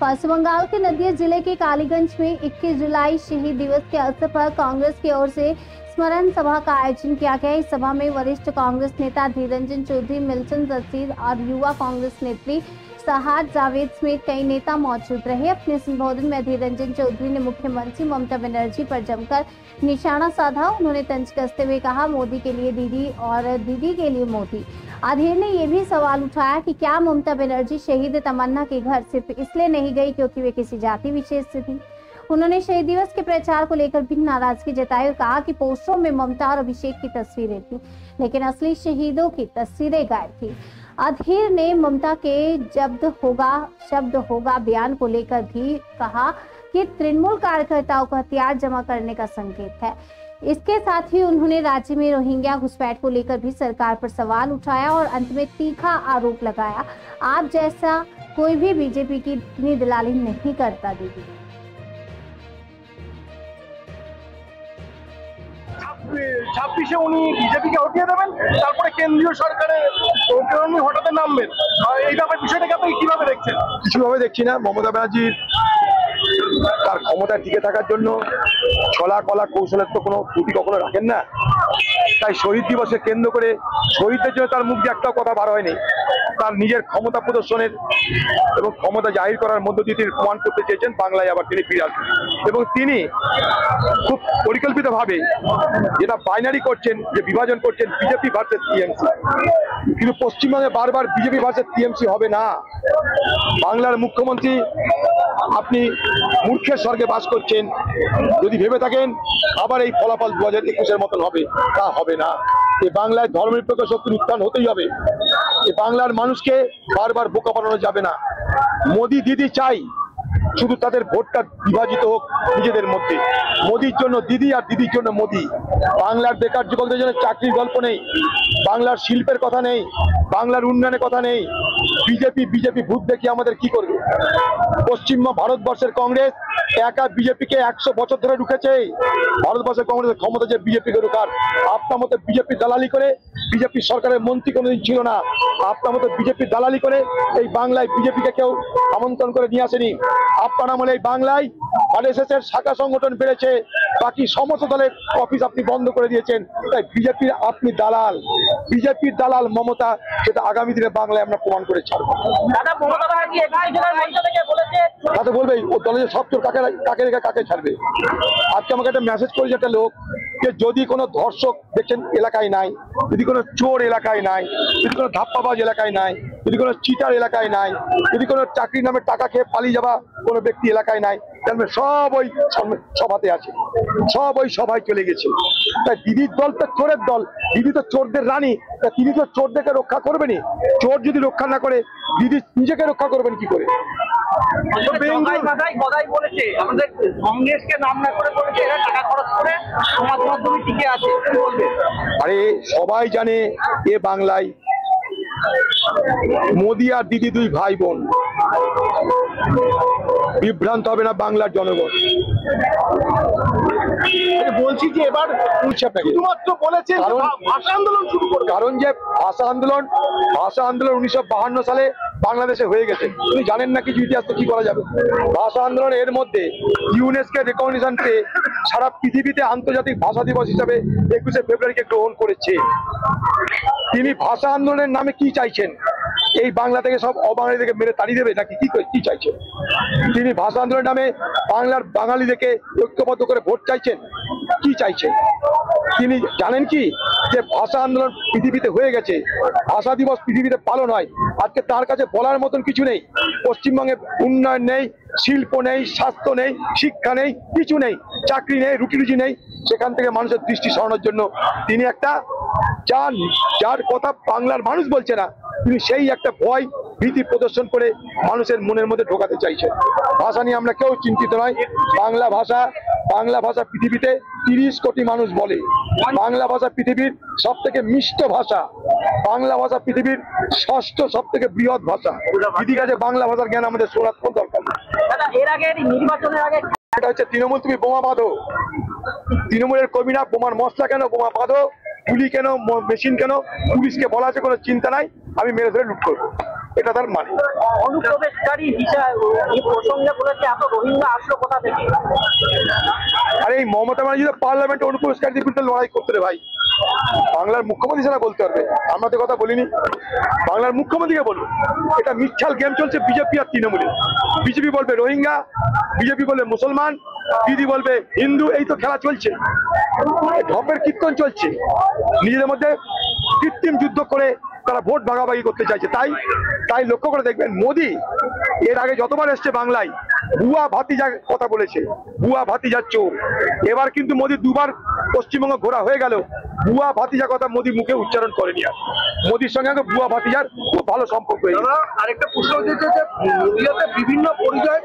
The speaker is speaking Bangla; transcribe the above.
पश्चिम बंगाल के नदिया जिले के कालीगंज में 21 जुलाई शहीद दिवस के अवसर पर कांग्रेस की ओर से स्मरण सभा का आयोजन किया गया। इस सभा में वरिष्ठ कांग्रेस नेता धीर रंजन चौधरी, मिल्टन रशीद और युवा कांग्रेस नेत्री सहाद जावेद समेत कई नेता मौजूद रहे। अपने संबोधन में धीर रंजन चौधरी ने मुख्यमंत्री ममता बनर्जी पर जमकर निशाना साधा। उन्होंने तंज कसते हुए कहा, मोदी के लिए दीदी और दीदी के लिए मोदी। अधीर ने यह भी सवाल उठाया कि क्या ममता बनर्जी शहीद तमन्ना के घर सिर्फ इसलिए नहीं गई क्योंकि वे किसी जाति विशेष से थी। उन्होंने शहीद दिवस के प्रचार को लेकर भी नाराजगी जताई और कहा कि पोस्टरों में ममता और अभिषेक की तस्वीरें थी, लेकिन असली शहीदों की तस्वीरें गायब थी। अधीर ने ममता के शब्द होगा बयान को लेकर भी कहा कि तृणमूल कार्यकर्ताओं को हथियार जमा करने का संकेत है। इसके साथ ही उन्होंने राज्य में रोहिंग्या घुसपैठ को लेकर भी सरकार पर सवाल उठाया और अंत में तीखा आरोप लगाया, आप जैसा कोई भी बीजेपी की इतनी दलाली नहीं करता दीदी। ছাব্বিশে উনি বিজেপিকে হটিয়ে দেবেন, তারপরে কেন্দ্রীয় সরকারে উনি হঠাৎ নামবেন। এই ব্যাপারে বিষয়টাকে আপনি কিভাবে দেখছেন? কিছুভাবে দেখছি না। মমতা ব্যানার্জির তার ক্ষমতা টিকে থাকার জন্য ছলা কলা কৌশলের তো কোনো ত্রুটি কখনো রাখেন না। তাই শহীদ দিবসকে কেন্দ্র করে শহীদদের জন্য তার মুখ দিয়ে একটাও কথা বার হয়নি। তার নিজের ক্ষমতা প্রদর্শনের এবং ক্ষমতা জাহির করার মধ্য দিয়ে তিনি প্রমাণ করতে চেয়েছেন বাংলায় আবার তিনি ফিরে আসবেন। এবং তিনি খুব পরিকল্পিতভাবে যেটা বাইনারি করছেন, যে বিভাজন করছেন বিজেপি ভার্সেস টিএমসি, কিন্তু পশ্চিমবঙ্গে বারবার বিজেপি ভার্সেস টিএমসি হবে না। বাংলার মুখ্যমন্ত্রী আপনি মূর্খের স্বর্গে বাস করছেন। যদি ভেবে থাকেন আবার এই ফলাফল 2021-এর মতন হবে, তা হবে না। এই বাংলায় ধর্মনিরপেক্ষ শক্তির উত্থান হতেই হবে। এই বাংলার মানুষকে বারবার বোকা বানানো যাবে না। মোদি দিদি চাই, শুধু তাদের ভোটটা বিভাজিত হোক নিজেদের মধ্যে। মোদির জন্য দিদি আর দিদির জন্য মোদি। বাংলার বেকার যুবকদের জন্য চাকরির গল্প নেই, বাংলার শিল্পের কথা নেই, বাংলার উন্নয়নের কথা নেই। বিজেপি ভূত দেখি আমাদের কি করবে? ভারতবর্ষের কংগ্রেস একা বিজেপিকে 100 বছর ধরে রুখেছে। ভারতবর্ষের কংগ্রেসের ক্ষমতা যে বিজেপিকে রুখার। আপনার মতো বিজেপি দালালি করে বিজেপি সরকারের মন্ত্রী কোনোদিন ছিল না। আপনার মতো বিজেপি দালালি করে এই বাংলায় বিজেপিকে কেউ আমন্ত্রণ করে নিয়ে আসেনি। আপনার আমলে এই বাংলায় আরএসএস এর শাখা সংগঠন বেড়েছে, বাকি সমস্ত দলের অফিস আপনি বন্ধ করে দিয়েছেন। তাই বিজেপির আপনি দালাল, বিজেপির দালাল মমতা, সেটা আগামী দিনে বাংলায় আমরা প্রমাণ করে ছাড়বো। তাতে বলবে ও দলে সব চোর কাকে রেখে কাকে ছাড়বে। আজকে আমাকে একটা মেসেজ করেছে একটা লোক, যে যদি কোনো ধর্ষক দেখছেন এলাকায় নাই, যদি কোনো চোর এলাকায় নাই, যদি কোনো ধাপ্পাবাজ এলাকায় নাই, যদি কোনো চিটার এলাকায় নাই, যদি কোনো চাকরির নামে টাকা খেয়ে পালিয়ে যাওয়া কোনো ব্যক্তি এলাকায় নাই, তাহলে সব ওই সভাতে আছে, সব ওই সভায় চলে গেছে। তাই দিদির দল তো চোরের দল, দিদি তো চোরদের রানী, তা তিনি তো চোরদেরকে রক্ষা করবেনই। চোর যদি রক্ষা না করে দিদি নিজেকে রক্ষা করবেন কি করে? আরে সবাই জানে এ বাংলায় মোদি আর দিদি দুই ভাই বোন। বিভ্রান্ত হবে না বাংলার জনগণ। বলছি যে এবার শুধুমাত্র বলেছেন ভাষা আন্দোলন শুরু করবে। কারণ যে ভাষা আন্দোলন 1952 সালে বাংলাদেশে হয়ে গেছে। আপনি জানেন না কিছু ইতিহাস, তো কি করা যাবে? ভাষা আন্দোলন এর মধ্যে ইউনেস্কো রেকগনিশন পেয়ে সারা পৃথিবীতে আন্তর্জাতিক ভাষা দিবস হিসাবে 21শে ফেব্রুয়ারিকে গ্রহণ করেছে। তিনি ভাষা আন্দোলনের নামে কি চাইছেন? এই বাংলা থেকে সব অবাঙালি থেকে মেরে তাড়িয়ে দেবে নাকি কি চাইছেন? তিনি ভাষা আন্দোলনের নামে বাংলার বাঙালিদেরকে ঐক্যবদ্ধ করে ভোট চাইছেন? কি চাইছেন? তিনি জানেন কি যে ভাষা আন্দোলন পৃথিবীতে হয়ে গেছে, ভাষা দিবস পৃথিবীতে পালন হয়। আজকে তার কাছে বলার মতন কিছু নেই। পশ্চিমবঙ্গে উন্নয়ন নেই, শিল্প নেই, স্বাস্থ্য নেই, শিক্ষা নেই, কিছু নেই, চাকরি নেই, রুটি নেই। সেখান থেকে মানুষের দৃষ্টি সরানোর জন্য তিনি একটা যার কথা বাংলার মানুষ বলছে না, তিনি সেই একটা ভয় ভীতি প্রদর্শন করে মানুষের মনের মধ্যে ঢোকাতে চাইছেন। ভাষা নিয়ে আমরা কেউ চিন্তিত নয়। বাংলা ভাষা পৃথিবীতে 30 কোটি মানুষ বলে। বাংলা ভাষা পৃথিবীর সব থেকে মিষ্ট ভাষা। বাংলা ভাষা পৃথিবীর 6ষ্ঠ সব থেকে বৃহৎ ভাষা। দিদির কাছে বাংলা ভাষার জ্ঞান আমাদের শোনার কোন দরকার নেই। এর আগে নির্বাচনের আগে এটা হচ্ছে তৃণমূল, তুমি বোমা বাঁধো। তৃণমূলের কর্মীরা বোমার মশলা কেন, বোমা বাঁধো, গুলি কেন, মেশিন কেন? পুলিশকে বলা আছে কোনো চিন্তা নাই, আমি মেরে ধরে লুট করবো। এটা তার মানে। অনুপ্রবেশকারী হিসাবে এই প্রসঙ্গে বলেছে এত রোহিঙ্গা আসলো কোথা থেকে? আরে এই মমতা ব্যানার্জি তো পার্লামেন্টে অনুপ্রবেশকারীদের বিরুদ্ধে লড়াই করতে রে ভাই। বাংলার মুখ্যমন্ত্রী সেটা বলতে পারবে, আমরা তো কথা বলিনি। বাংলার মুখ্যমন্ত্রীকে বলবো এটা মিথ্যাল গেম চলছে বিজেপি আর তৃণমূলে। বিজেপি বলবে রোহিঙ্গা, বিজেপি বলবে মুসলমান, দিদি বলবে হিন্দু, এই তো খেলা চলছে, ঢপের কীর্তন চলছে। নিজেদের মধ্যে কৃত্রিম যুদ্ধ করে তারা ভোট ভাগাভাগি করতে চাইছে। তাই লক্ষ্য করে দেখবেন মোদি এর আগে যতবার এসছে বাংলায় বুয়া ভাতিজার কথা বলেছে, বুয়া ভাতিজার চোর। এবার কিন্তু মোদি দুবার পশ্চিমবঙ্গ ঘোরা হয়ে গেল, বুয়া ভাতিজা কথা মোদি মুখে উচ্চারণ করেনি। আর মোদির সঙ্গে বুয়া ভাতিজার খুব ভালো সম্পর্ক। আরেকটা প্রশ্ন হচ্ছে যে নদীয়াতে বিভিন্ন পরিচয়